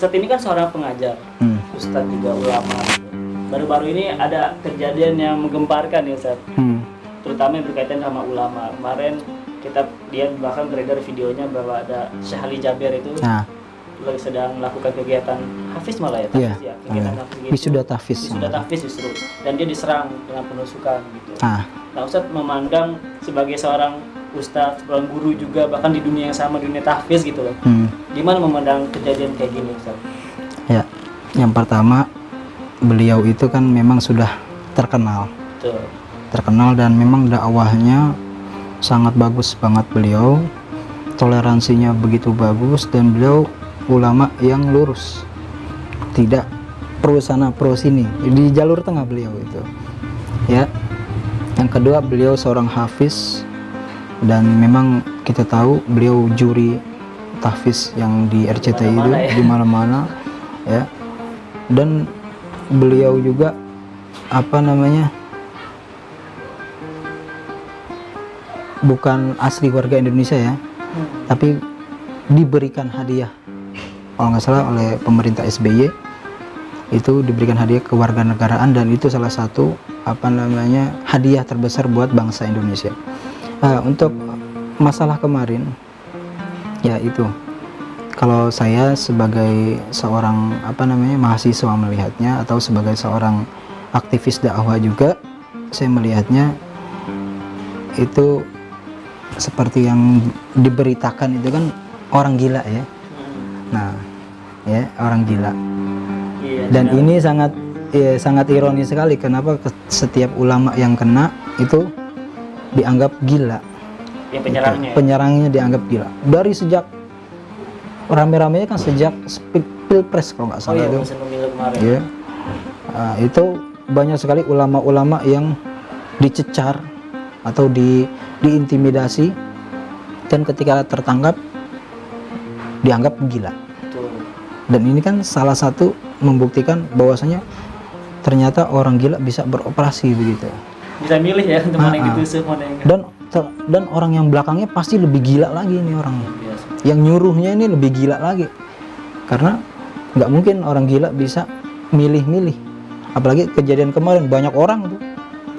Ustadz ini kan seorang pengajar, Ustadz juga ulama. Baru-baru ini ada kejadian yang menggemparkan ya Ustadz, terutama yang berkaitan sama ulama. Kemarin dia bahkan beredar videonya bahwa ada Syekh Ali Jaber itu lagi sedang melakukan kegiatan hafiz malah ya, tahfiz ya, kegiatan hafiz gitu. Wisuda tahfiz justru, dan dia diserang dengan penusukan gitu. Nah Ustadz memandang sebagai seorang ustadz, seorang guru juga, bahkan di dunia yang sama, dunia tahfiz gitu loh. Gimana memandang kejadian kayak gini Ustadz? Ya, yang pertama beliau itu kan memang sudah terkenal. Betul. Terkenal dan memang dakwahnya sangat bagus banget beliau. Toleransinya begitu bagus dan beliau ulama yang lurus. Tidak pro sana pro sini, di jalur tengah beliau itu. Ya. Yang kedua beliau seorang hafiz dan memang kita tahu beliau juri tahfiz yang di RCTI itu di mana-mana ya. Dan beliau juga bukan asli warga Indonesia ya, tapi diberikan hadiah kalau nggak salah oleh pemerintah SBY, itu diberikan hadiah kewarganegaraan dan itu salah satu hadiah terbesar buat bangsa Indonesia. Untuk masalah kemarin ya itu, kalau saya sebagai seorang mahasiswa melihatnya atau sebagai seorang aktivis dakwah juga, saya melihatnya itu seperti yang diberitakan itu kan orang gila ya. Nah ya, orang gila. Dan ini sangat ironis sekali, kenapa setiap ulama yang kena itu dianggap gila. Yang penyerangnya. Penyerangnya dianggap gila. Dari sejak rame-ramenya kan sejak Pilpres kalau nggak salah itu. Ya. Itu banyak sekali ulama-ulama yang dicecar atau diintimidasi dan ketika tertangkap dianggap gila. Dan ini kan salah satu membuktikan bahwasanya ternyata orang gila bisa beroperasi begitu. Bisa milih ya mana yang ditusuk, mana yang dan orang yang belakangnya pasti lebih gila lagi nih orangnya. Yang nyuruhnya ini lebih gila lagi. Karena nggak mungkin orang gila bisa milih-milih. Apalagi kejadian kemarin banyak orang tuh.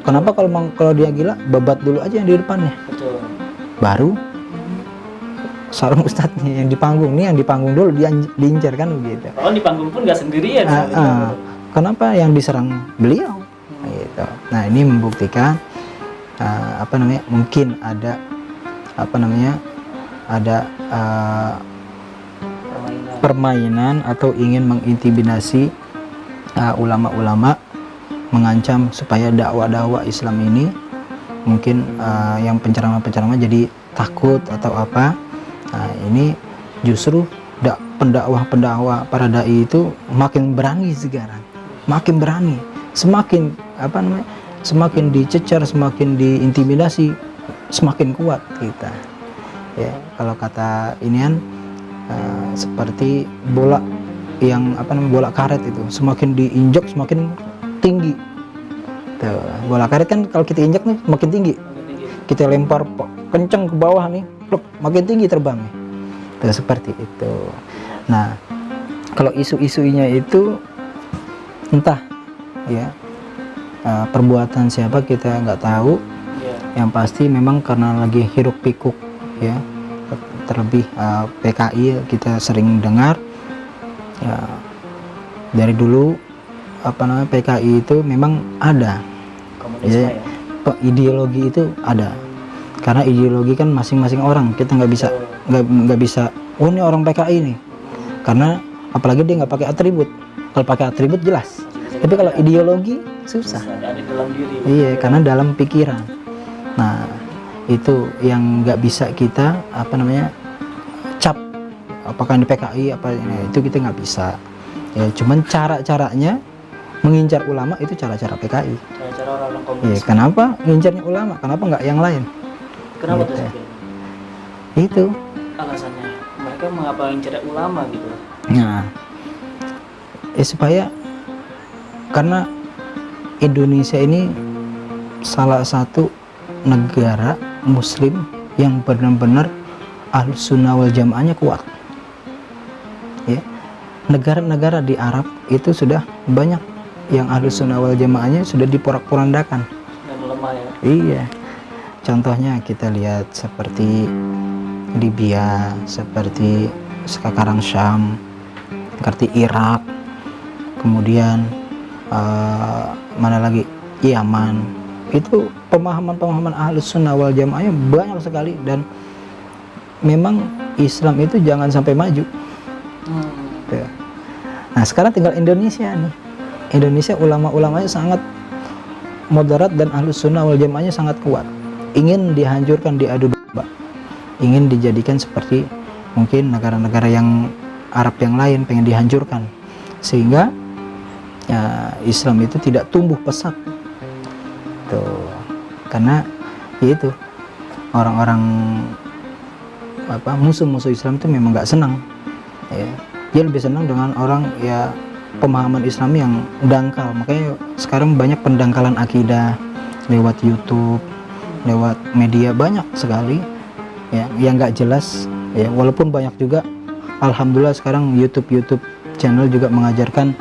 Kenapa kalau dia gila babat dulu aja yang di depannya. Betul. Baru seorang ustadznya yang di panggung, nih yang di panggung dulu dia diincar kan begitu. Kalau di panggung pun nggak sendirian. Kenapa yang diserang beliau? Gitu. Nah ini membuktikan mungkin ada permainan atau ingin mengintimidasi ulama-ulama, mengancam supaya dakwah Islam ini mungkin yang penceramah-penceramah jadi takut atau apa. Nah ini justru pendakwah para dai itu makin berani sekarang, makin berani, semakin semakin dicecar, semakin diintimidasi, semakin kuat kita. Ya kalau kata inian seperti bola yang bola karet itu, semakin diinjak semakin tinggi. Tuh, bola karet kan kalau kita injak nih makin tinggi. Kita lempar kenceng ke bawah nih, makin tinggi terbangnya. Tuh, seperti itu. Nah, kalau isu-isunya itu entah ya perbuatan siapa kita nggak tahu. Yang pasti memang karena lagi hiruk pikuk ya, terlebih PKI kita sering dengar ya, dari dulu PKI itu memang ada ya, ideologi itu ada, karena ideologi kan masing-masing orang, kita nggak bisa oh ini orang PKI nih, karena apalagi dia nggak pakai atribut. Kalau pakai atribut jelas, tapi kalau ideologi susah. Ada dalam diri. Iya, karena dalam pikiran. Nah itu yang nggak bisa kita cap apakah ini PKI apa ini, itu kita nggak bisa ya. Cuman caranya mengincar ulama itu cara-cara PKI. Cara-cara orang Ya, komunis. kenapa ngincarnya ulama? Kenapa nggak yang lain? Kenapa gitu. tuh? Itu Alasannya mereka mengapa ngincar ulama gitu? nah supaya karena Indonesia ini salah satu negara muslim yang benar-benar Ahlus Sunnah wal Jamaahnya kuat ya. negara-negara di Arab itu sudah banyak yang Ahlus Sunnah wal Jamaahnya sudah diporak-porandakan. Dan melemah ya. Iya. Contohnya kita lihat seperti Libya, seperti sekarang Syam, seperti Irak, kemudian mana lagi, Yaman. Itu pemahaman-pemahaman Ahlus Sunnah wal Jamaahnya banyak sekali, dan memang Islam itu jangan sampai maju. Tuh. Nah sekarang tinggal Indonesia nih. Indonesia ulama-ulamanya sangat moderat dan Ahlus Sunnah wal Jamaahnya sangat kuat. Ingin dihancurkan, diadu domba, ingin dijadikan seperti mungkin negara-negara yang Arab yang lain, pengen dihancurkan, sehingga ya, Islam itu tidak tumbuh pesat tuh, karena itu orang-orang musuh-musuh Islam itu memang nggak senang ya. Dia lebih senang dengan orang ya pemahaman Islam yang dangkal. Makanya sekarang banyak pendangkalan akidah lewat YouTube, lewat media, banyak sekali ya yang nggak jelas ya. Walaupun banyak juga, alhamdulillah sekarang YouTube channel juga mengajarkan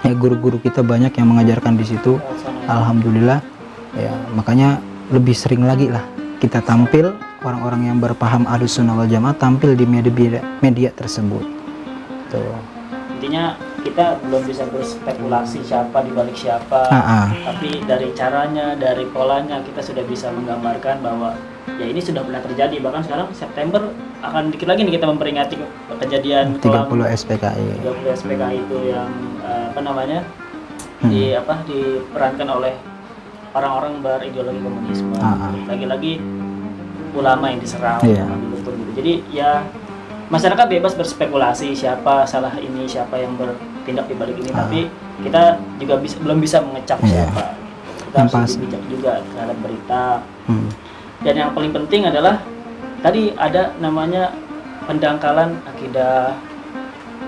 ya, guru-guru kita banyak yang mengajarkan di situ, alhamdulillah ya. Makanya lebih sering lagi lah kita tampil, orang-orang yang berpaham Ahlus Sunnah wal Jamaah tampil di media tersebut tuh. Intinya kita belum bisa berspekulasi siapa dibalik siapa, tapi dari caranya, dari polanya kita sudah bisa menggambarkan bahwa ya ini sudah pernah terjadi. Bahkan sekarang September akan dikit lagi nih kita memperingati kejadian 30 SPKI. 30 SPKI itu yang diperankan oleh orang-orang berideologi komunisme. Lagi-lagi ulama yang diserang, betul gitu. Jadi ya masyarakat bebas berspekulasi siapa salah ini, siapa yang bertindak di balik ini, tapi kita juga belum bisa mengecap siapa. Kita harus bijak juga terhadap berita. Dan yang paling penting adalah tadi ada namanya pendangkalan akidah,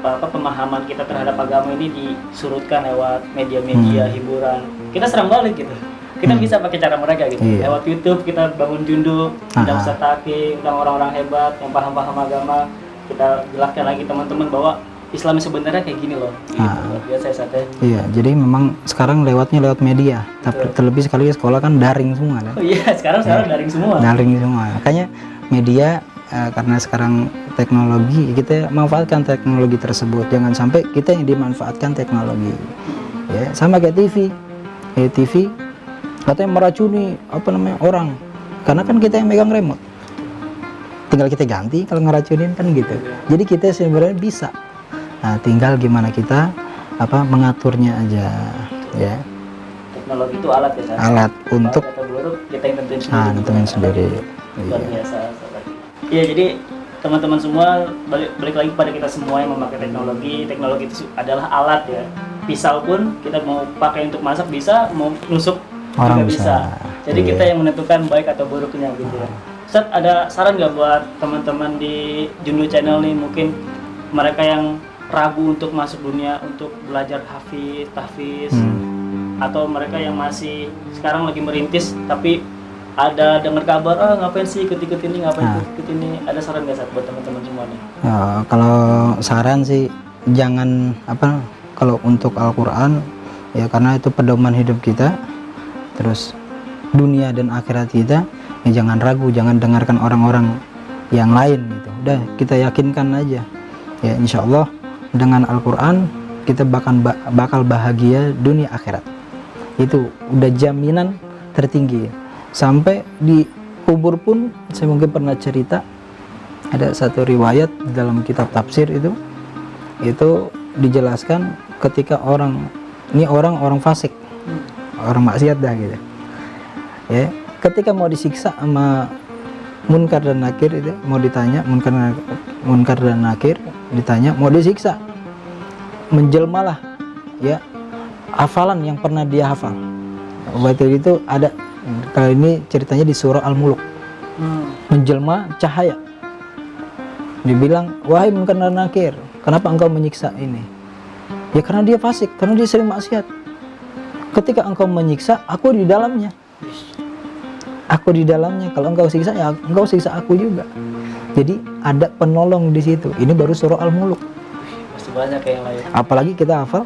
pemahaman kita terhadap agama ini disurutkan lewat media-media hiburan. Kita serang balik gitu. Kita bisa pakai cara mereka gitu. Lewat YouTube kita bangun junduk, undang Ustaz Taki, undang orang-orang hebat yang paham-paham agama. Kita jelaskan lagi teman-teman bahwa Islam sebenarnya kayak gini loh. Iya, jadi memang sekarang lewatnya lewat media. Tapi terlebih sekali sekolah kan daring semua kan. Oh iya, sekarang daring semua. Daring semua. Makanya media karena sekarang teknologi, kita manfaatkan teknologi tersebut. Jangan sampai kita yang dimanfaatkan teknologi. Ya, sama kayak TV. TV katanya meracuni orang. Karena kan kita yang megang remote. Tinggal kita ganti kalau ngeracunin kan gitu. Jadi kita sebenarnya bisa. Nah, tinggal gimana kita mengaturnya aja ya. Teknologi itu alat ya, San? Alat untuk kita yang tentuin sendiri. Luar biasa. Iya, jadi teman-teman semua balik lagi pada kita semua yang memakai teknologi. Teknologi itu adalah alat ya. Pisau pun kita mau pakai untuk masak bisa, mau nusuk orang juga bisa. Jadi kita yang menentukan baik atau buruknya gitu ya. Ustaz, ada saran nggak buat teman-teman di Jundu Channel nih, mungkin mereka yang ragu untuk masuk dunia untuk belajar tahfiz, atau mereka yang masih sekarang lagi merintis tapi ada dengar kabar ngapain sih ikut ini, ikut ini, ada saran nggak Ustaz buat teman-teman semua nih? Kalau saran sih jangan kalau untuk Al-Quran ya, karena itu pedoman hidup kita, terus dunia dan akhirat kita. Ya, jangan ragu, jangan dengarkan orang-orang yang lain gitu. Udah kita yakinkan aja. Ya insya Allah dengan Al-Quran kita bakal bahagia dunia akhirat. Itu udah jaminan tertinggi. Sampai di kubur pun saya mungkin pernah cerita, ada satu riwayat dalam kitab tafsir itu dijelaskan ketika orang fasik, orang maksiat dah gitu. Ya. Ketika mau disiksa sama Munkar dan Nakir itu mau ditanya, Munkar dan Nakir ditanya mau disiksa, menjelmalah ya hafalan yang pernah dia hafal. Waktu itu ada, kali ini ceritanya di surah Al-Muluk, menjelma cahaya. Dibilang, wahai Munkar dan Nakir, kenapa engkau menyiksa ini? Ya karena dia fasik, karena dia sering maksiat. Ketika engkau menyiksa, aku di dalamnya. Kalau engkau siksa ya engkau siksa aku juga. Jadi ada penolong di situ. Ini baru surah Al-Muluk. banyak yang lain. Apalagi kita hafal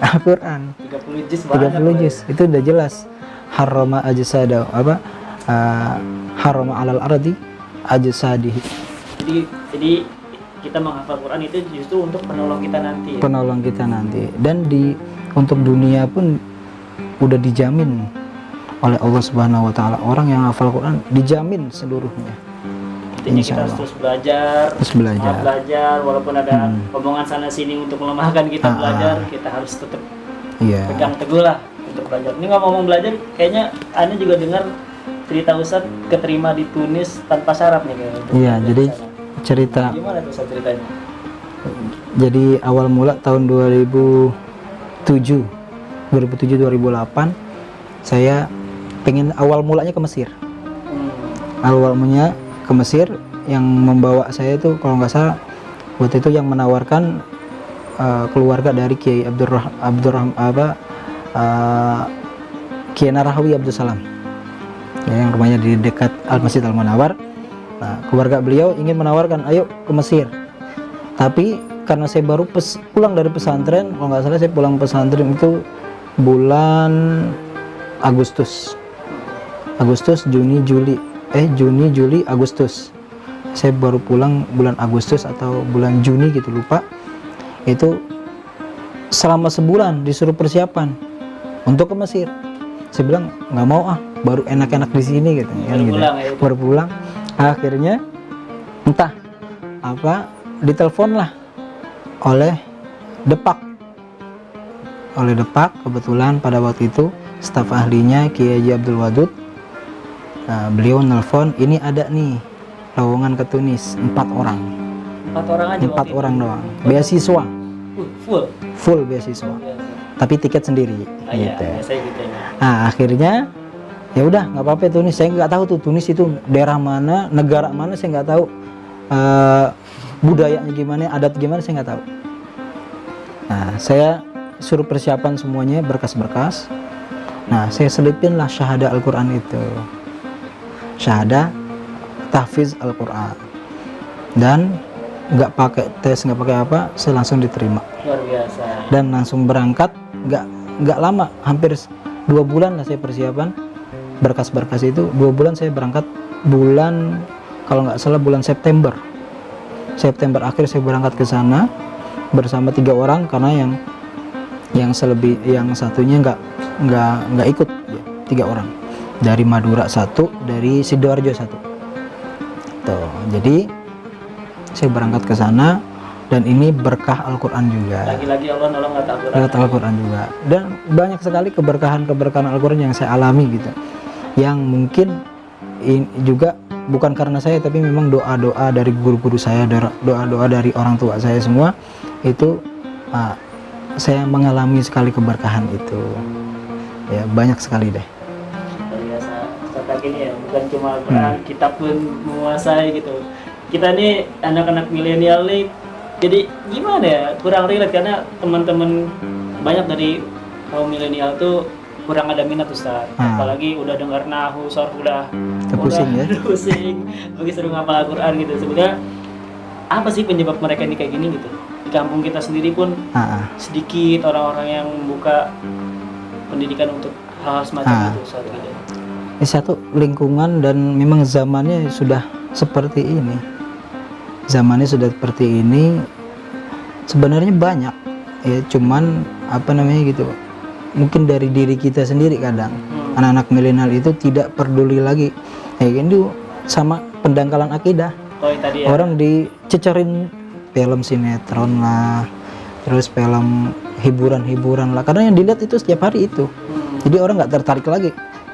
Al-Quran 30 juz banyak. 30 juz itu udah jelas. Harrama ajsada harrama alal ardi ajsadihi. Jadi kita menghafal Quran itu justru untuk penolong kita nanti. Ya? Penolong kita nanti. Dan untuk dunia pun udah dijamin oleh Allah Subhanahu wa taala. Orang yang hafal Quran dijamin seluruhnya. Intinya kita harus terus belajar. Belajar walaupun ada omongan sana sini untuk melemahkan kita belajar, kita harus tetap pegang teguh lah untuk belajar. Ini ngomong belajar, kayaknya Anda juga dengar cerita Ustadz keterima di Tunis tanpa syarat nih kayaknya. Iya, jadi cerita. Gimana tuh Ustadz ceritanya? Jadi awal mula tahun 2007-2008 saya pengen awal mulanya ke Mesir. Awal mulanya ke Mesir, yang membawa saya itu kalau nggak salah waktu itu yang menawarkan keluarga dari Kiai Kiai Narahawi Abdul Salam, ya, yang rumahnya di dekat Al-Masjid Al-Munawwar. Nah, keluarga beliau ingin menawarkan, ayo ke Mesir. Tapi karena saya baru pulang dari pesantren, kalau nggak salah saya pulang pesantren itu bulan Agustus, Juni, Juli, Agustus. Saya baru pulang bulan Agustus atau bulan Juni gitu, lupa. Itu selama sebulan disuruh persiapan untuk ke Mesir. Saya bilang nggak mau baru enak-enak di sini gitu. Baru pulang. Akhirnya entah apa ditelepon lah oleh Depak. Kebetulan pada waktu itu staf ahlinya Kiai Haji Abdul Wadud. Nah, beliau nelpon, ini ada nih lowongan ke Tunis 4 orang. 4 orang aja. 4 orang doang. Beasiswa. Full beasiswa. Tapi tiket sendiri. Gitu. Nah, akhirnya ya udah nggak apa-apa Tunis. Saya nggak tahu tuh Tunis itu daerah mana, negara mana, saya nggak tahu. Budayanya gimana, adat gimana, saya nggak tahu. Nah, saya suruh persiapan semuanya, berkas-berkas. Nah, saya selipin lah syahadah Al-Quran itu, syahadah tahfiz Al-Quran, dan nggak pakai tes, nggak pakai apa, saya langsung diterima. Luar biasa. Dan langsung berangkat, nggak lama, hampir 2 bulan lah saya persiapan berkas-berkas itu. 2 bulan saya berangkat, bulan kalau nggak salah bulan September akhir saya berangkat ke sana bersama 3 orang, karena yang satunya nggak ikut, 3 orang dari Madura 1, dari Sidoarjo 1. Tuh, jadi saya berangkat ke sana, dan ini berkah Al-Quran juga. Lagi-lagi Allah nolong Al-Quran juga, dan banyak sekali keberkahan Al-Quran yang saya alami gitu, yang mungkin juga bukan karena saya, tapi memang doa-doa dari guru-guru saya, doa-doa dari orang tua saya semua itu, saya mengalami sekali keberkahan itu. Ya, banyak sekali deh. Luar biasa. Seperti ini ya, bukan cuma Al-Quran, kita pun menguasai gitu. Kita nih anak-anak milenial nih, jadi gimana ya, kurang relate karena teman-teman banyak dari kaum milenial tuh kurang ada minat Ustaz. Apalagi udah dengar nahu, sorf udah pusing, lagi seru ngapal Al-Quran gitu. Sebenarnya apa sih penyebab mereka ini kayak gini gitu? Di kampung kita sendiri pun sedikit orang-orang yang membuka pendidikan untuk hal semacam itu Ustaz gitu. Ini satu lingkungan, dan memang zamannya sudah seperti ini. Sebenarnya banyak ya, cuman apa namanya gitu, mungkin dari diri kita sendiri kadang anak-anak milenial itu tidak peduli lagi ya gitu sama pendangkalan akidah. Tadi ya. Orang dicecerin film sinetron lah, terus film hiburan lah, karena yang dilihat itu setiap hari itu. Jadi orang nggak tertarik lagi.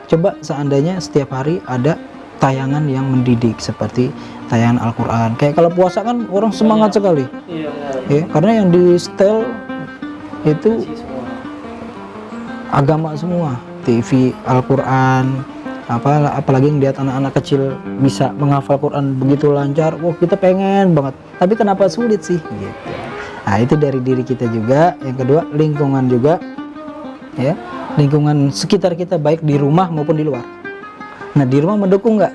Coba seandainya setiap hari ada tayangan yang mendidik seperti tayangan Al-Quran. Kayak kalau puasa kan orang semangat sekali. Iya, ya, karena yang di setel itu agama semua, TV, Al-Quran, apalagi yang lihat anak-anak kecil bisa menghafal Quran begitu lancar. Wah, kita pengen banget. Tapi kenapa sulit sih? Gitu. Nah, itu dari diri kita juga. Yang kedua, lingkungan juga. Ya, lingkungan sekitar kita baik di rumah maupun di luar. Nah, di rumah mendukung nggak?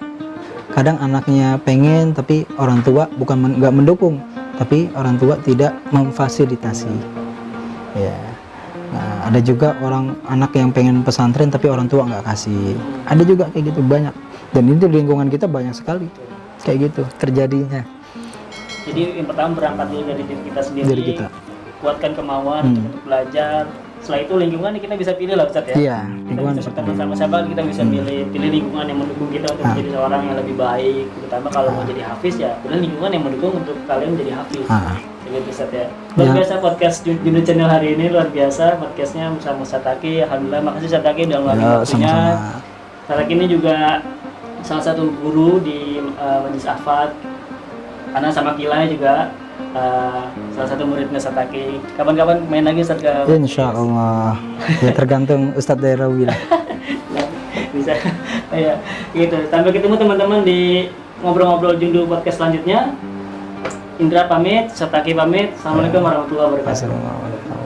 Kadang anaknya pengen, tapi orang tua bukan nggak mendukung, tapi orang tua tidak memfasilitasi. Ya. Nah, ada juga anak yang pengen pesantren tapi orang tua nggak kasih. Ada juga kayak gitu banyak. Dan ini di lingkungan kita banyak sekali kayak gitu terjadinya. Jadi yang pertama berangkat dulu dari diri kita sendiri, Dari kita. kuatkan kemauan untuk belajar. Setelah itu lingkungan kita bisa pilih lah Ustaz ya. Iya, Kita lingkungan bisa berteman sama siapa, kita bisa pilih lingkungan yang mendukung kita untuk menjadi seorang yang lebih baik. Terutama kalau mau jadi hafiz ya, pilih lingkungan yang mendukung untuk kalian menjadi hafiz. Gitu Ustaz ya. Luar biasa podcast Jundu Channel hari ini, luar biasa podcastnya bersama Ustaz Taki. Alhamdulillah, makasih Ustaz Taki udah ngeluangin waktunya. Ustaz Taki ini juga salah satu guru di Majelis Ahfad. Ana sama Kilai juga salah satu muridnya Ustaz Taki. Kapan-kapan main lagi Ustaz ke Insya Allah. Ya tergantung Ustadz Dairawi lah. Bisa. Ya, gitu. Sampai ketemu teman-teman di ngobrol-ngobrol Jundu podcast selanjutnya. Indra pamit, Ustaz Taki pamit. Assalamualaikum warahmatullahi wabarakatuh. Assalamualaikum.